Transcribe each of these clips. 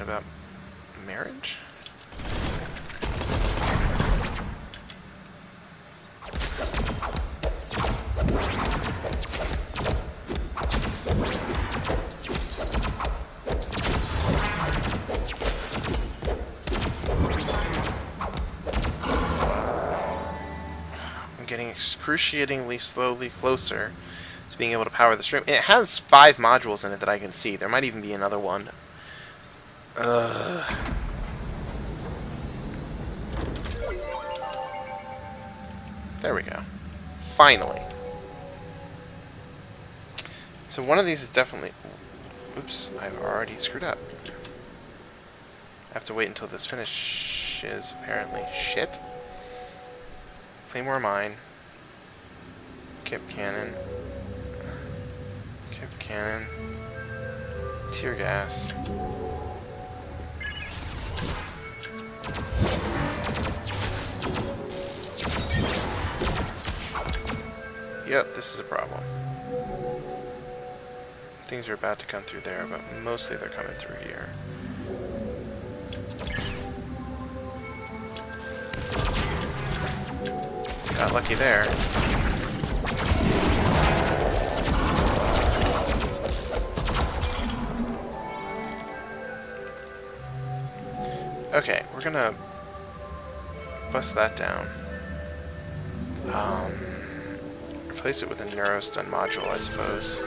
About marriage? I'm getting excruciatingly slowly closer to being able to power the stream. It has 5 modules in it that I can see. There might even be another one. There we go. Finally. So one of these is definitely... Oops, I've already screwed up. I have to wait until this finishes, apparently. Shit. Claymore mine. Kip cannon. Kip cannon. Tear gas. Yep, this is a problem. Things are about to come through there, but mostly they're coming through here. Got lucky there. Okay, we're gonna bust that down. Replace it with a neurostun module, I suppose.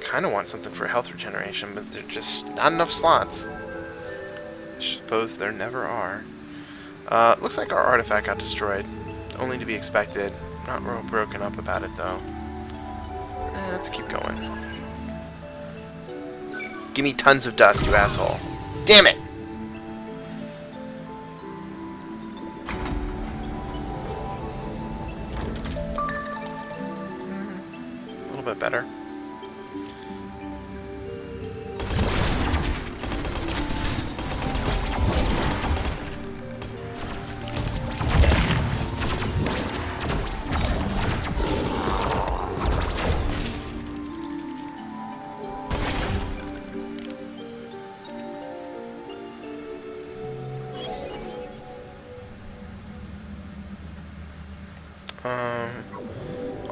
Kinda want something for health regeneration, but there's just not enough slots. I suppose there never are. Looks like our artifact got destroyed. Only to be expected. Not real broken up about it, though. Let's keep going. Give me tons of dust, you asshole. Damn it! A little bit better.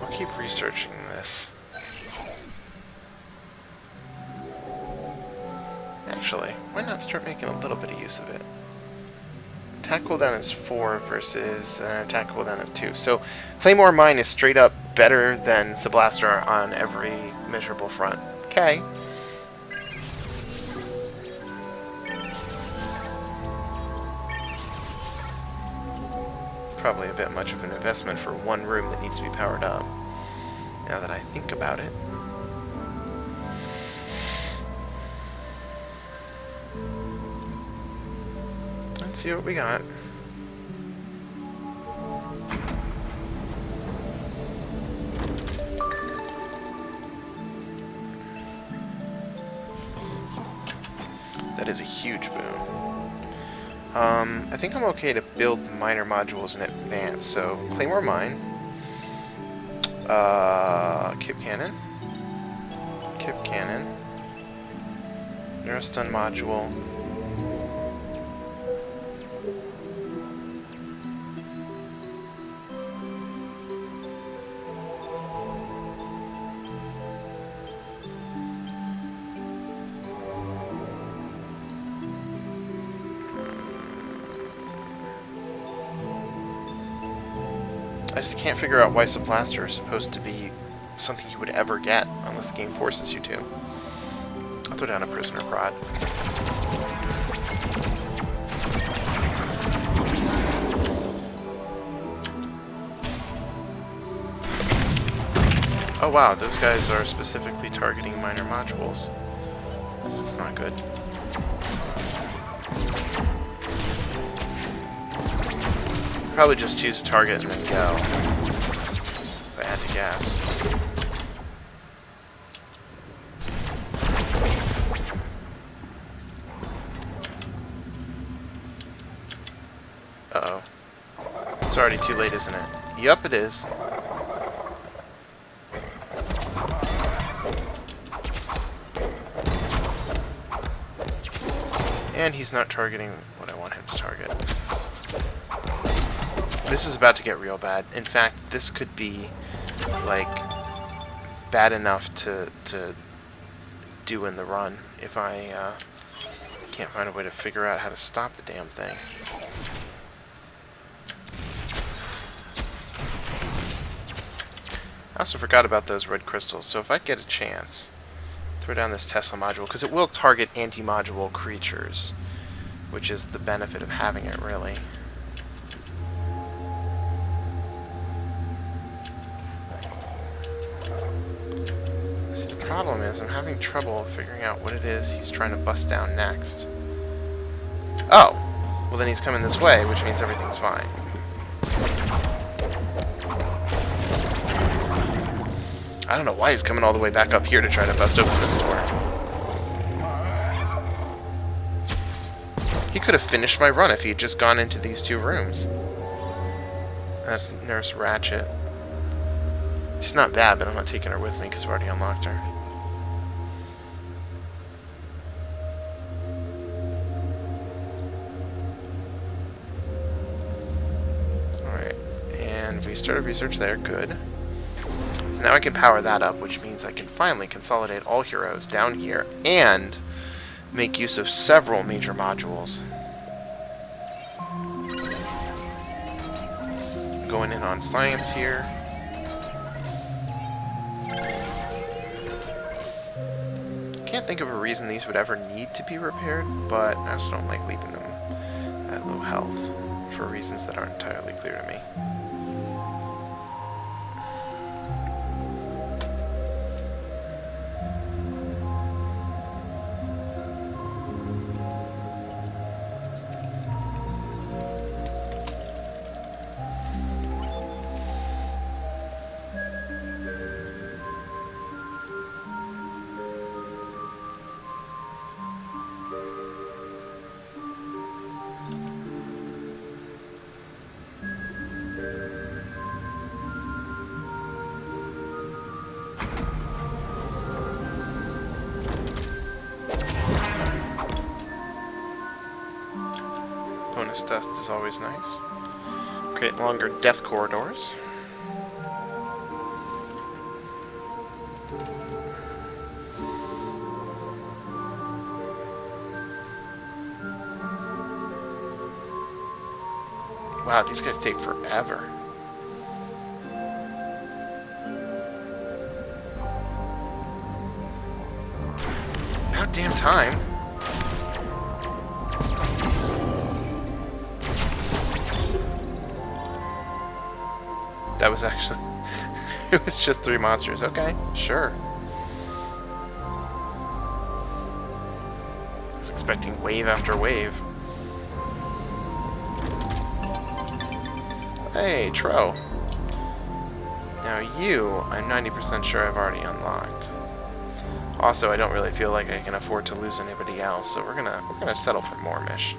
I'll keep researching this. Actually, why not start making a little bit of use of it? Attack cooldown is 4 versus an attack cooldown of 2. So, Claymore Mine is straight up better than Subblaster on every measurable front. Okay. Probably a bit much of an investment for one room that needs to be powered up, now that I think about it. Let's see what we got. That is a huge boon. I think I'm okay to build minor modules in advance. So, Claymore Mine, Kip Cannon, Neurostun module, I just can't figure out why Subblaster is supposed to be something you would ever get unless the game forces you to. I'll throw down a Prisoner Prod. Oh wow, those guys are specifically targeting minor modules. That's not good. Probably just choose a target and then go. If I had to guess. Uh-oh. It's already too late, isn't it? Yup, it is. And he's not targeting what I want him to target. This is about to get real bad. In fact, this could be, like, bad enough to do in the run if I can't find a way to figure out how to stop the damn thing. I also forgot about those red crystals, so if I get a chance, throw down this Tesla module, because it will target anti-module creatures, which is the benefit of having it, really. See, the problem is I'm having trouble figuring out what it is he's trying to bust down next. Oh! Well, then he's coming this way, which means everything's fine. I don't know why he's coming all the way back up here to try to bust open this door. He could have finished my run if he had just gone into these two rooms. That's Nurse Ratchet. She's not bad, but I'm not taking her with me because I've already unlocked her. Alright, and we started research there, good. So now I can power that up, which means I can finally consolidate all heroes down here and make use of several major modules. Going in on science here. Can't think of a reason these would ever need to be repaired, but I also don't like leaving them at low health for reasons that aren't entirely clear to me. Bonus dust is always nice. Create longer death corridors. Wow, these guys take forever. About damn time. That was actually... it was just 3 monsters. Okay, sure. I was expecting wave after wave. Hey, Tro. Now you, I'm 90% sure I've already unlocked. Also, I don't really feel like I can afford to lose anybody else, so we're gonna settle for Mormish.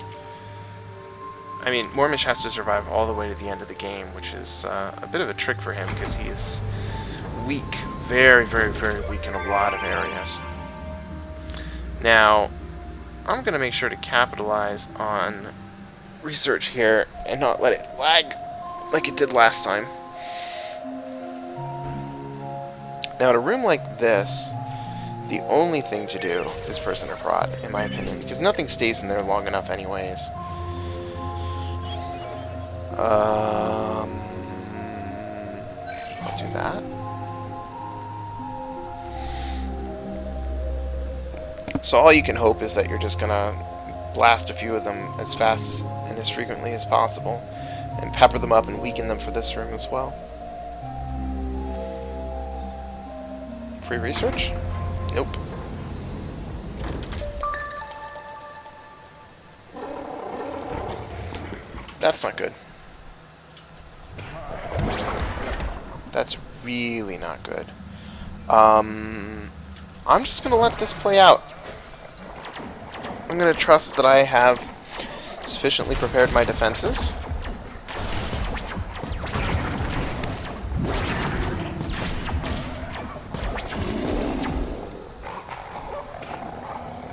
I mean, Mormish has to survive all the way to the end of the game, which is a bit of a trick for him because he is weak, very, very, very weak in a lot of areas. Now, I'm going to make sure to capitalize on research here and not let it lag like it did last time. Now, in a room like this, the only thing to do is Prisoner Prod, in my opinion, because nothing stays in there long enough anyways. I'll do that. So all you can hope is that you're just gonna blast a few of them as fast and as frequently as possible, and pepper them up and weaken them for this room as well. Free research? Nope. That's not good. That's really not good. I'm just going to let this play out. I'm going to trust that I have sufficiently prepared my defenses.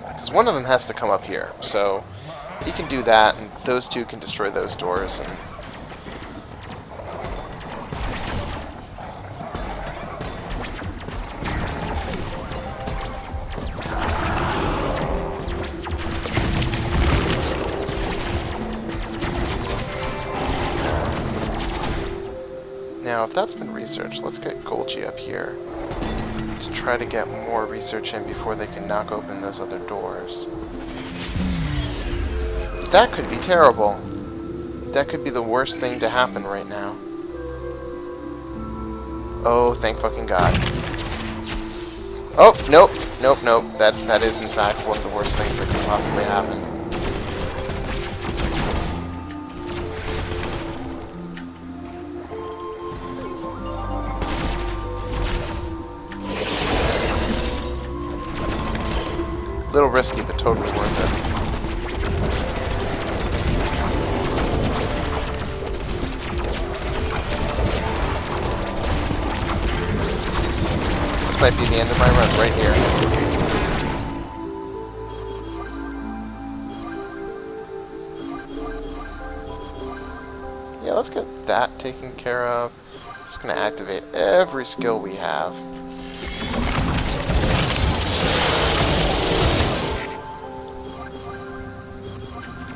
Because one of them has to come up here. So he can do that, and those two can destroy those doors. And now, if that's been researched, let's get Golgi up here to try to get more research in before they can knock open those other doors. That could be terrible. That could be the worst thing to happen right now. Oh, thank fucking God. Oh, nope, nope, nope. That is in fact one of the worst things that could possibly happen. Little risky, but totally worth it. This might be the end of my run right here. Yeah, let's get that taken care of. Just gonna activate every skill we have.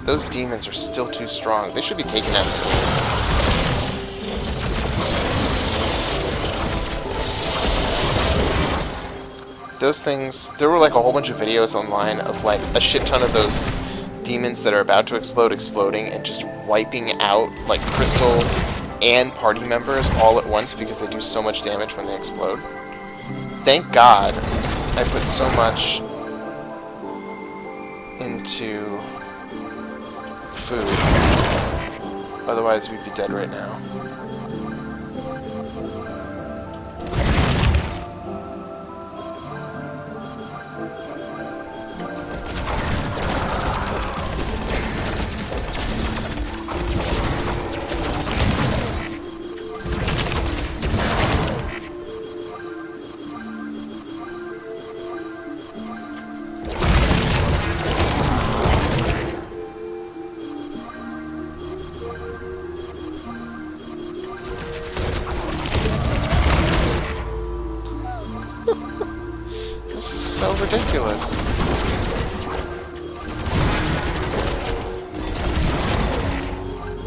Those demons are still too strong. They should be taken out. Those things, there were like a whole bunch of videos online of like a shit ton of those demons that are about to explode exploding and just wiping out like crystals and party members all at once because they do so much damage when they explode. Thank God I put so much into food. Otherwise we'd be dead right now. This is so ridiculous.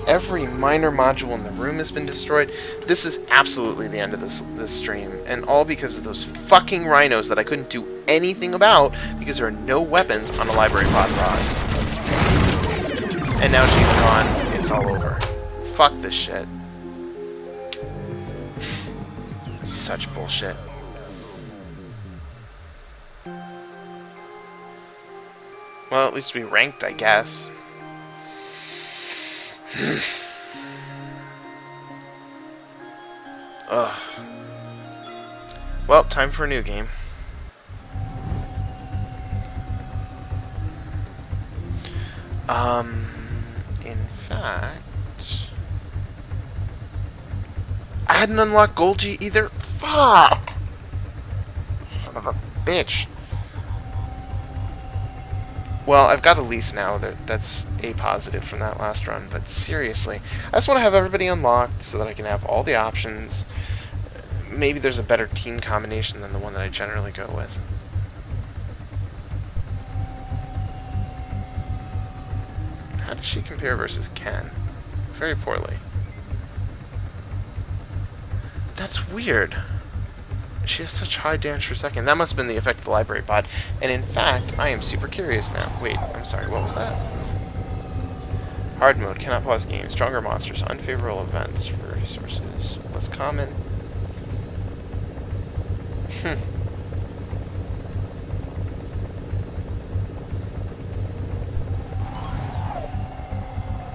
Every minor module in the room has been destroyed. This is absolutely the end of this stream, and all because of those fucking rhinos that I couldn't do anything about because there are no weapons on the library pod rod. And now she's gone. It's all over. Fuck this shit. Such bullshit. Well, at least we ranked, I guess. Ugh. Well, time for a new game. In fact, I hadn't unlocked Golgi either. Fuck! Son of a bitch. Well, I've got Elise now. That's a positive from that last run, but seriously. I just want to have everybody unlocked so that I can have all the options. Maybe there's a better team combination than the one that I generally go with. How does she compare versus Ken? Very poorly. That's weird. She has such high damage per second. That must have been the effect of the library pod. And in fact, I am super curious now. Wait, I'm sorry, what was that? Hard mode, cannot pause game. Stronger monsters, unfavorable events, resources, less common.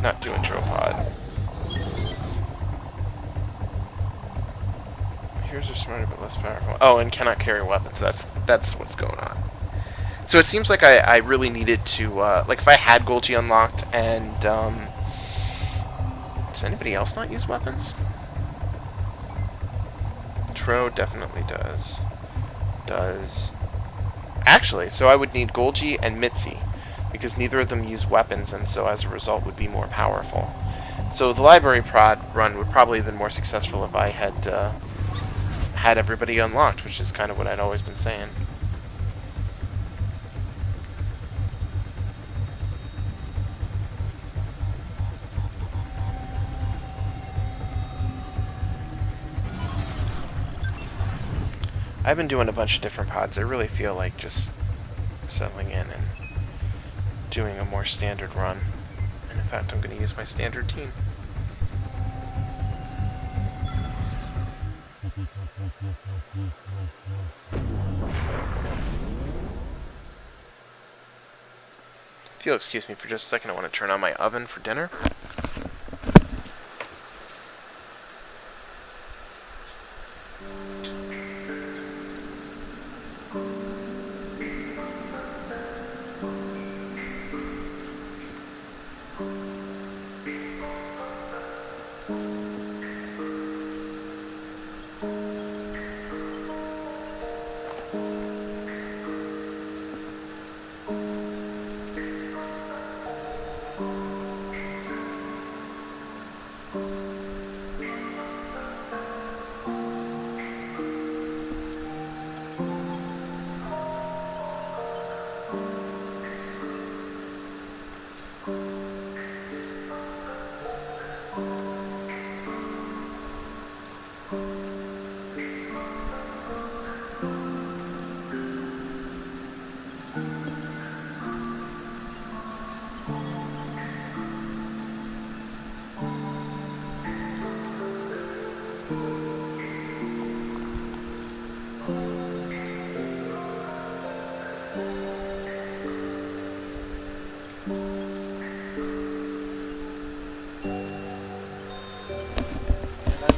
Not do intro pod. Heroes are smarter but less powerful. Oh, and cannot carry weapons. That's what's going on. So it seems like I really needed to, like if I had Golgi unlocked and, does anybody else not use weapons? Tro definitely does. Actually, so I would need Golgi and Mitzi, because neither of them use weapons, and so as a result would be more powerful. So the library prod run would probably have been more successful if I had had everybody unlocked, which is kind of what I'd always been saying. I've been doing a bunch of different pods. I really feel like just settling in and doing a more standard run. And in fact, I'm going to use my standard team. If you'll excuse me for just a second, I want to turn on my oven for dinner.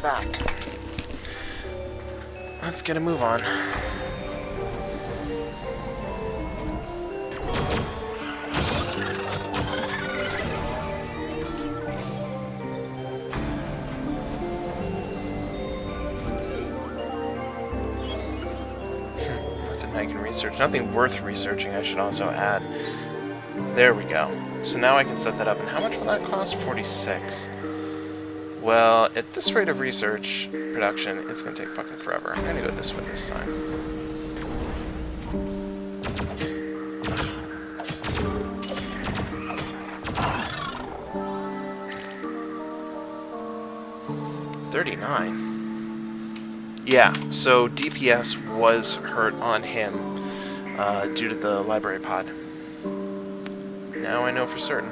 Back. Let's get a move on. Nothing I can research. Nothing worth researching, I should also add. There we go. So now I can set that up. And how much will that cost? 46. Well, at this rate of research production, it's going to take fucking forever. I'm going to go this way this time. $39. Yeah, so DPS was hurt on him due to the library pod. Now I know for certain.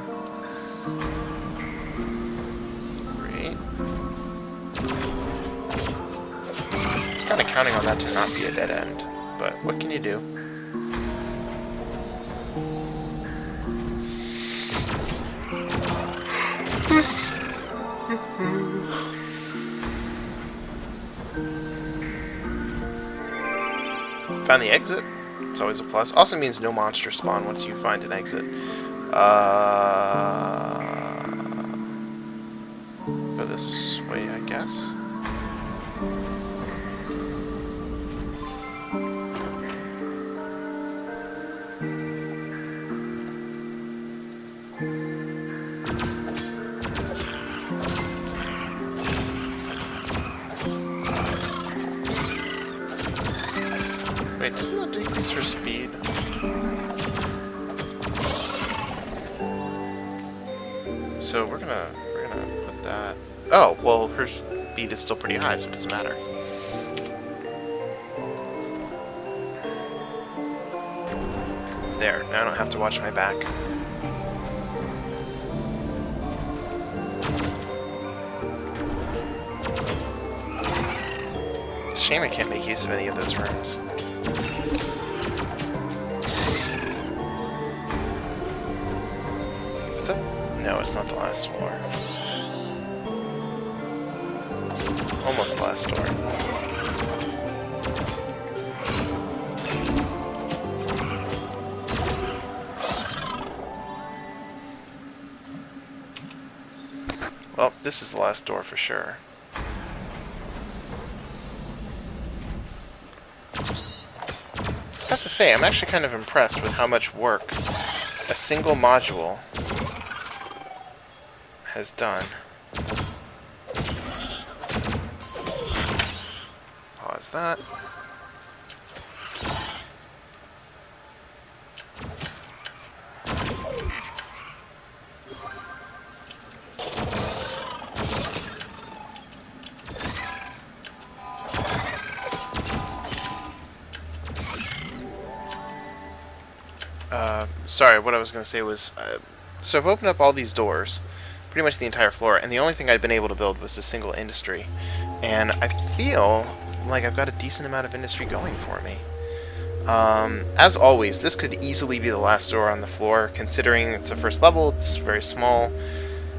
Kind of counting on that to not be a dead end, but what can you do? Found the exit. It's always a plus. Also means no monsters spawn once you find an exit. Go this way, I guess. Wait, doesn't that decrease her speed? So we're gonna put that. Oh, well, her speed is still pretty high, so it doesn't matter. There, now I don't have to watch my back. It's a shame I can't make use of any of those rooms. No, it's not the last floor. Almost the last door. Well, this is the last door for sure. I have to to say, I'm actually kind of impressed with how much work a single module has done. Pause that. Sorry, what I was going to say was, so I've opened up all these doors, pretty much the entire floor, and the only thing I'd been able to build was a single industry. And I feel like I've got a decent amount of industry going for me. As always, this could easily be the last door on the floor, considering it's the first level, it's very small,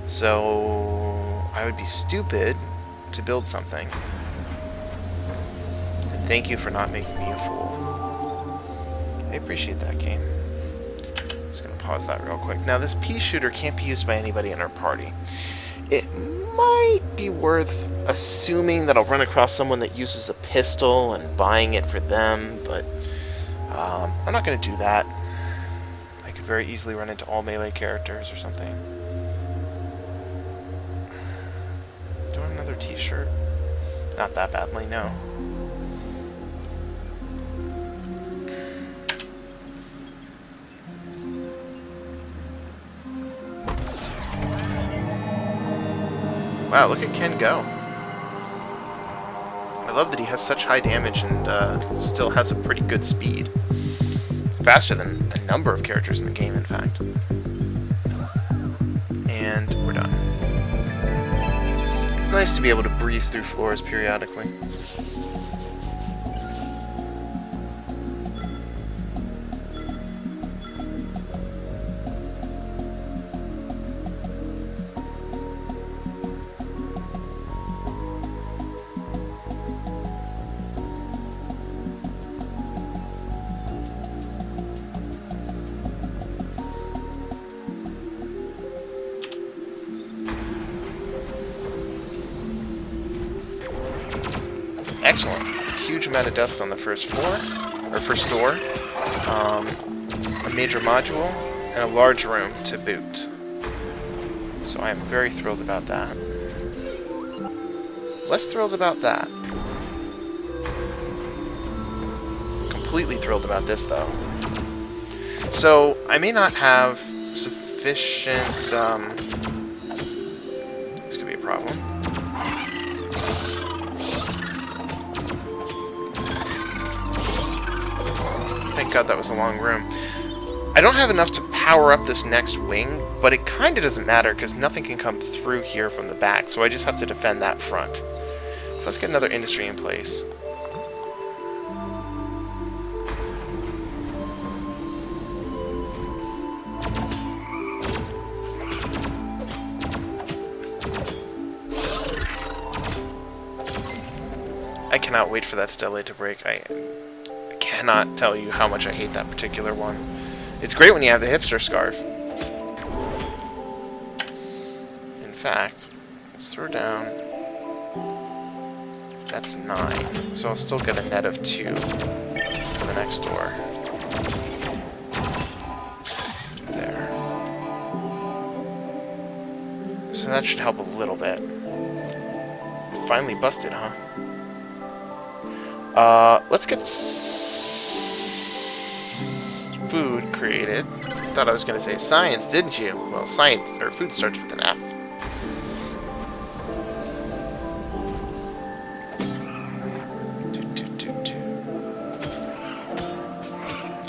so I would be stupid to build something. And thank you for not making me a fool. I appreciate that, game. Just gonna pause that real quick. Now, this pea shooter can't be used by anybody in our party. It might be worth assuming that I'll run across someone that uses a pistol and buying it for them, but I'm not gonna do that. I could very easily run into all melee characters or something. Do I want another t-shirt? Not that badly, no. Wow, look at Ken go. I love that he has such high damage and still has a pretty good speed. Faster than a number of characters in the game, in fact. And we're done. It's nice to be able to breeze through floors periodically. Excellent. Huge amount of dust on the first floor, or first door. A major module, and a large room to boot. So I am very thrilled about that. Less thrilled about that. Completely thrilled about this, though. So, I may not have sufficient, this could be a problem. Thank God that was a long room. I don't have enough to power up this next wing, but it kind of doesn't matter because nothing can come through here from the back, so I just have to defend that front. So let's get another industry in place. I cannot wait for that Stele to break. I cannot tell you how much I hate that particular one. It's great when you have the hipster scarf. In fact, let's throw down. That's 9. So I'll still get a net of 2 for the next door. There. So that should help a little bit. Finally busted, huh? Let's get food created. Thought I was going to say science, didn't you? Well, science, or food starts with an F.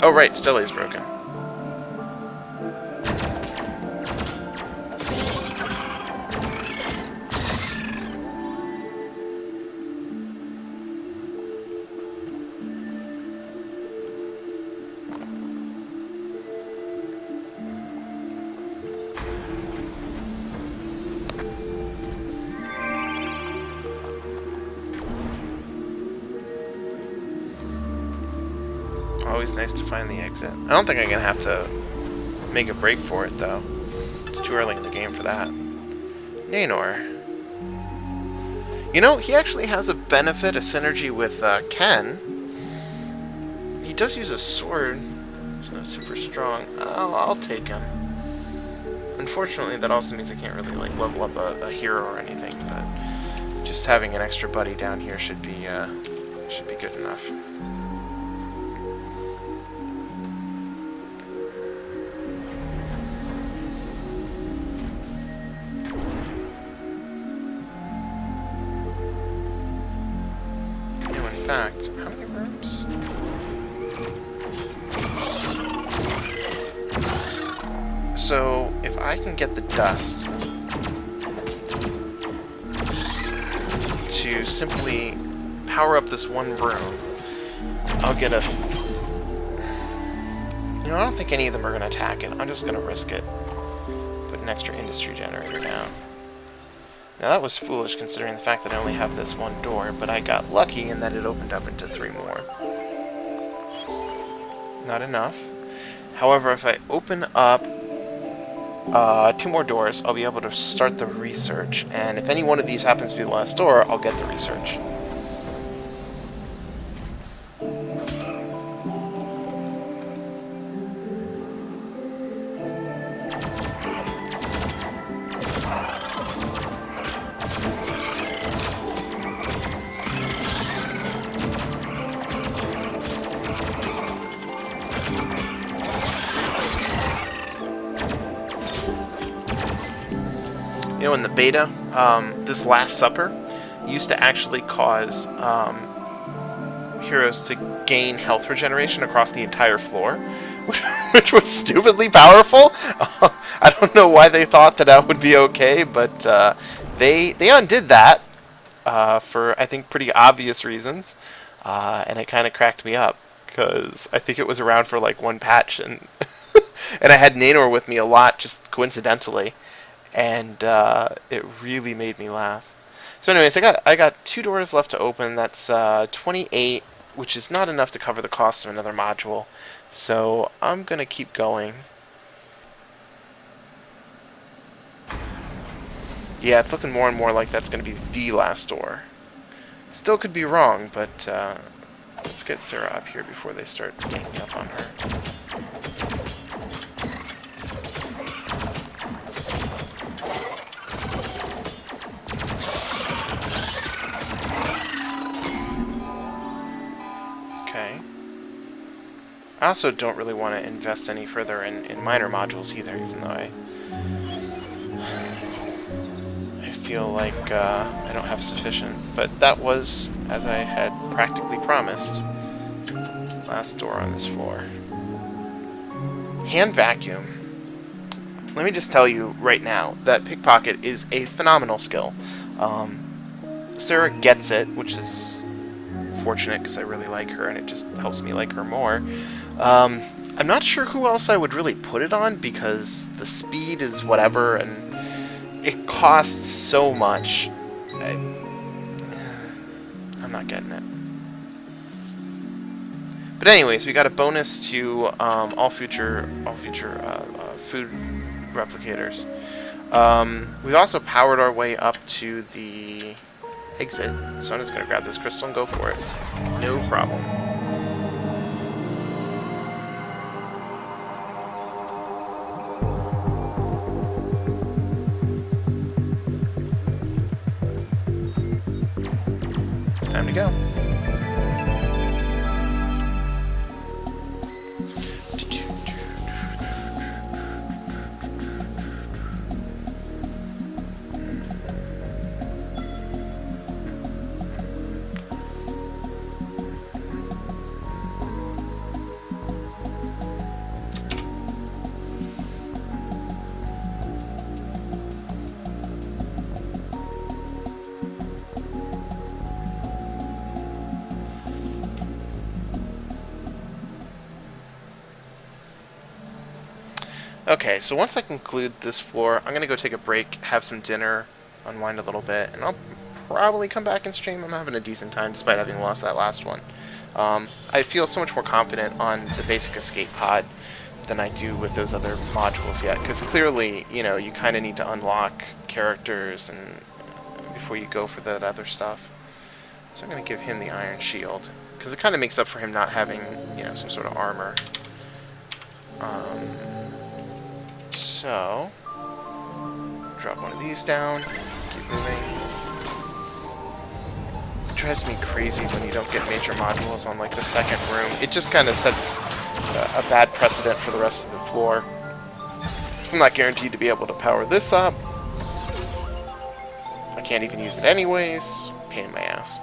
Oh, right, Stele's broken. Always nice to find the exit. I don't think I'm gonna have to make a break for it, though. It's too early in the game for that. Nanor. You know, he actually has a benefit, a synergy with Ken. He does use a sword, so that's super strong. I'll take him. Unfortunately, that also means I can't really like level up a hero or anything, but just having an extra buddy down here should be good enough. In fact, how many rooms? So, if I can get the dust to simply power up this one room, I'll get a... You know, I don't think any of them are going to attack it. I'm just going to risk it. Put an extra industry generator down. Now that was foolish considering the fact that I only have this one door, but I got lucky in that it opened up into 3 more. Not enough. However, if I open up 2 more doors, I'll be able to start the research, and if any one of these happens to be the last door, I'll get the research. You know, in the beta, this Last Supper used to actually cause heroes to gain health regeneration across the entire floor, which was stupidly powerful. I don't know why they thought that would be okay, but they undid that for, I think, pretty obvious reasons, and it kind of cracked me up, because I think it was around for like 1 patch, and and I had Nanor with me a lot, just coincidentally. And it really made me laugh. So anyways, I got 2 doors left to open. That's 28, which is not enough to cover the cost of another module. So I'm gonna keep going. Yeah, it's looking more and more like that's gonna be the last door. Still could be wrong, but let's get Sarah up here before they start ganging up on her. I also don't really want to invest any further in minor modules either, even though I feel like I don't have sufficient. But that was, as I had practically promised, last door on this floor. Hand vacuum. Let me just tell you right now that Pickpocket is a phenomenal skill. Sarah gets it, which is fortunate because I really like her and it just helps me like her more. I'm not sure who else I would really put it on because the speed is whatever and it costs so much. I'm not getting it. But anyways, we got a bonus to all future food replicators. We also powered our way up to the exit, so I'm just gonna grab this crystal and go for it. No problem. Time to go. Okay, so once I conclude this floor, I'm going to go take a break, have some dinner, unwind a little bit, and I'll probably come back and stream. I'm having a decent time despite having lost that last one. I feel so much more confident on the basic escape pod than I do with those other modules yet, because clearly, you know, you kind of need to unlock characters and before you go for that other stuff. So I'm going to give him the Iron Shield, Because it kind of makes up for him not having, you know, some sort of armor. So, drop one of these down, keep moving. It drives me crazy when you don't get major modules on, like, the second room. It just kind of sets a bad precedent for the rest of the floor. I'm not guaranteed to be able to power this up. I can't even use it anyways. Pain in my ass.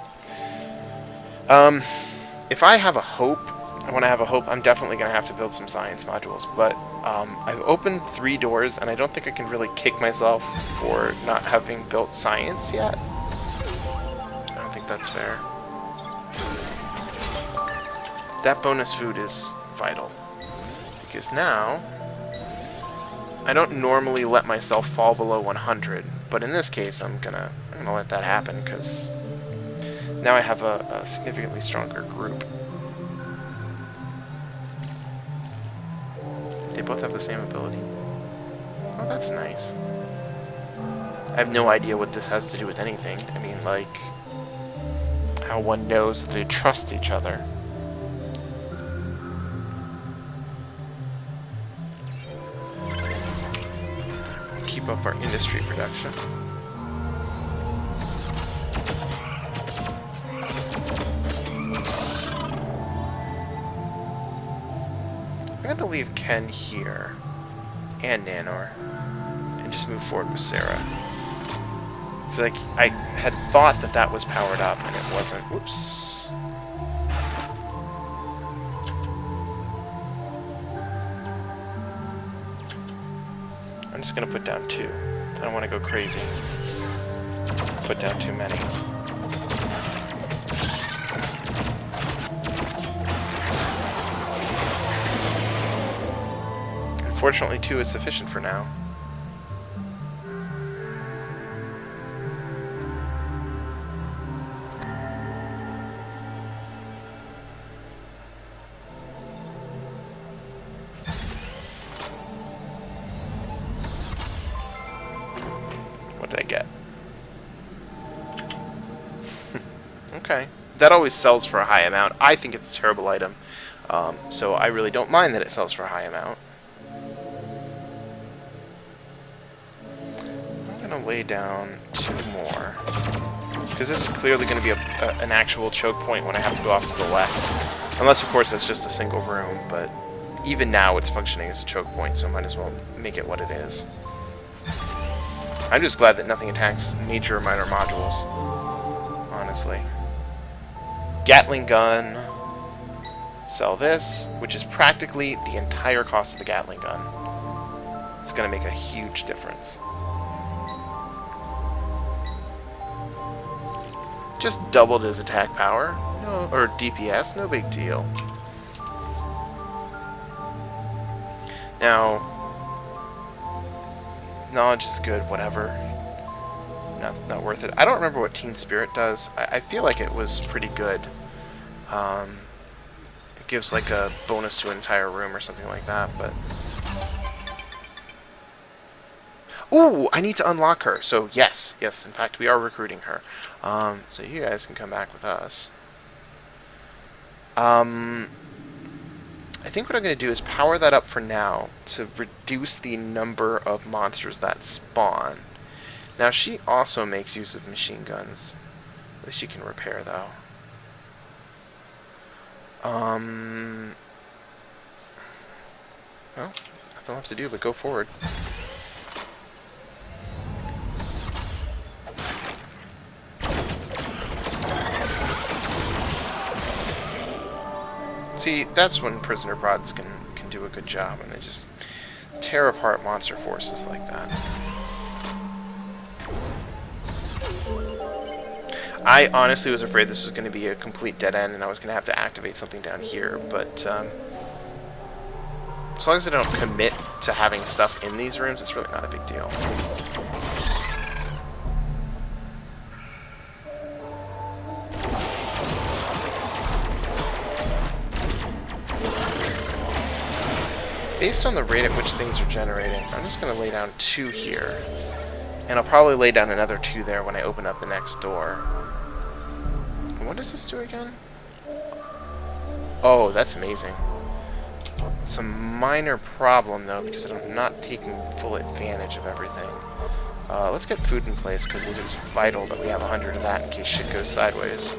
If I have a hope, when I have a hope, I'm definitely going to have to build some science modules. But I've opened 3 doors, and I don't think I can really kick myself for not having built science yet. I don't think that's fair. That bonus food is vital. Because now, I don't normally let myself fall below 100, but in this case I'm gonna let that happen, because now I have a significantly stronger group. They both have the same ability. Oh, that's nice. I have no idea what this has to do with anything. I mean, like, how one knows that they trust each other. Keep up our industry production. I'm going to leave Ken here, and Nanor, and just move forward with Sarah. Because like, I had thought that that was powered up, and it wasn't. Whoops. I'm just going to put down 2. I don't want to go crazy. Put down too many. Unfortunately, 2 is sufficient for now. What did I get? Okay. That always sells for a high amount. I think it's a terrible item. So I really don't mind that it sells for a high amount. I'm going to lay down 2 more. Because this is clearly going to be an actual choke point when I have to go off to the left. Unless, of course, that's just a single room. But even now it's functioning as a choke point, so I might as well make it what it is. I'm just glad that nothing attacks major or minor modules, honestly. Gatling gun. Sell this, which is practically the entire cost of the Gatling gun. It's going to make a huge difference. Just doubled his attack power, no, or DPS, no big deal. Now, knowledge is good, whatever. Not worth it. I don't remember what Teen Spirit does. I feel like it was pretty good. It gives like a bonus to an entire room or something like that, but... Ooh, I need to unlock her. So yes, in fact, we are recruiting her. So you guys can come back with us. I think what I'm going to do is power that up for now to reduce the number of monsters that spawn. Now, she also makes use of machine guns. At least she can repair, though. Well, nothing left to do but go forward. See, that's when prisoner pods can do a good job, and they just tear apart monster forces like that. I honestly was afraid this was going to be a complete dead end, and I was going to have to activate something down here, but as long as I don't commit to having stuff in these rooms, it's really not a big deal. Based on the rate at which things are generating, I'm just going to lay down 2 here. And I'll probably lay down another 2 there when I open up the next door. And what does this do again? Oh, that's amazing. It's a minor problem, though, because I'm not taking full advantage of everything. Let's get food in place, because it is vital that we have 100 of that in case shit goes sideways.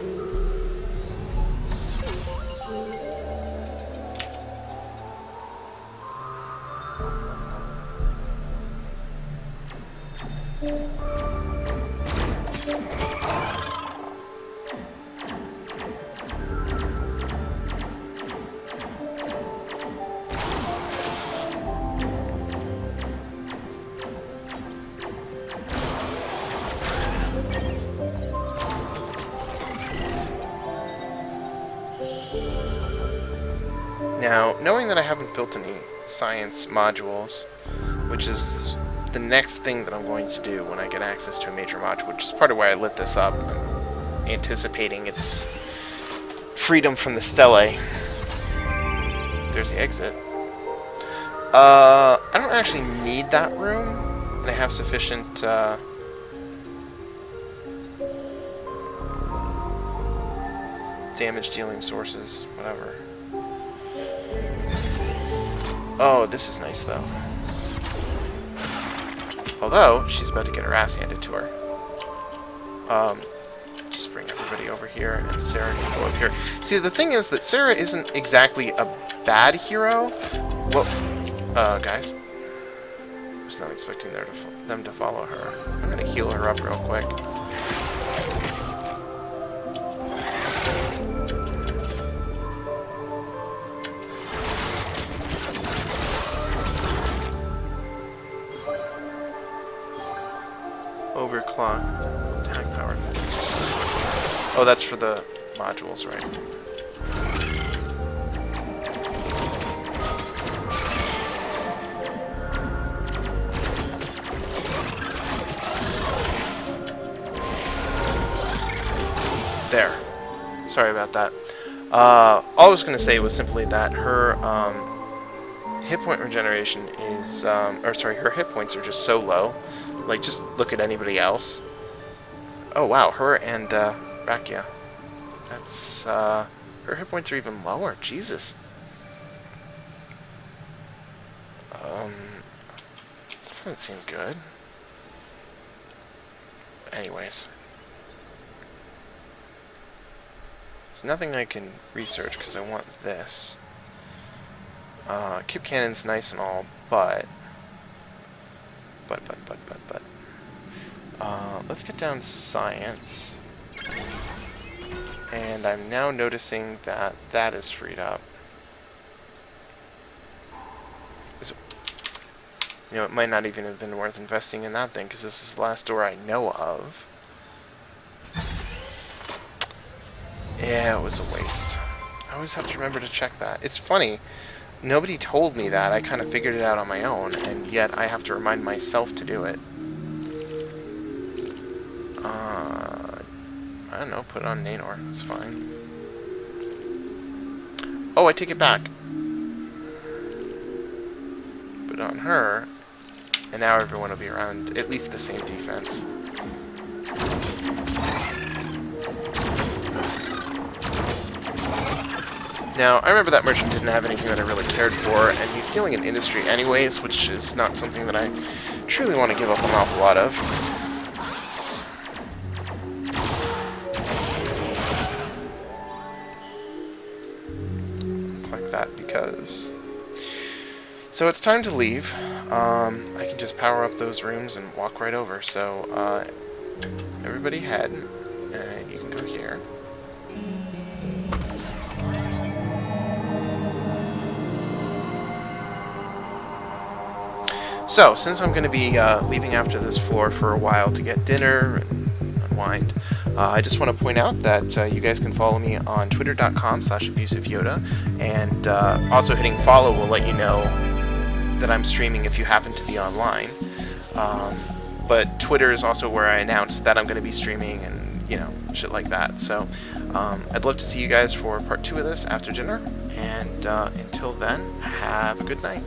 Now, knowing that I haven't built any science modules, which is the next thing that I'm going to do when I get access to a major module, which is part of why I lit this up, I'm anticipating its freedom from the Stellae. There's the exit. I don't actually need that room, and I have sufficient damage-dealing sources, whatever. Oh, this is nice, though. Although, she's about to get her ass handed to her. Just bring everybody over here, and Sarah can go up here. See, the thing is that Sarah isn't exactly a bad hero. Well, guys. I was not expecting them to follow her. I'm gonna heal her up real quick. Overclock. Attack power. Oh, that's for the modules, right? There. Sorry about that. All I was going to say was simply that her hit point regeneration is, or sorry, her hit points are just so low. Like, just look at anybody else. Oh wow, her and Rakia. That's her hit points are even lower. Jesus. Doesn't seem good. Anyways. There's nothing I can research because I want this. Kip Cannon's nice and all, but let's get down to science. And I'm now noticing that that is freed up. You know, it might not even have been worth investing in that thing, because this is the last door I know of. Yeah, it was a waste. I always have to remember to check that. It's funny, nobody told me that. I kind of figured it out on my own, and yet I have to remind myself to do it. I don't know, put it on Nanor. It's fine. Oh, I take it back. Put it on her, and now everyone will be around at least the same defense. Now, I remember that merchant didn't have anything that I really cared for, and he's dealing in industry anyways, which is not something that I truly want to give up an awful lot of. Like that, because... So it's time to leave. I can just power up those rooms and walk right over, so everybody head, and you can go here. So, since I'm going to be leaving after this floor for a while to get dinner and unwind, I just want to point out that you guys can follow me on twitter.com/abusiveyoda, and also hitting follow will let you know that I'm streaming if you happen to be online. But Twitter is also where I announce that I'm going to be streaming and, you know, shit like that. So, I'd love to see you guys for part 2 of this after dinner, and until then, have a good night.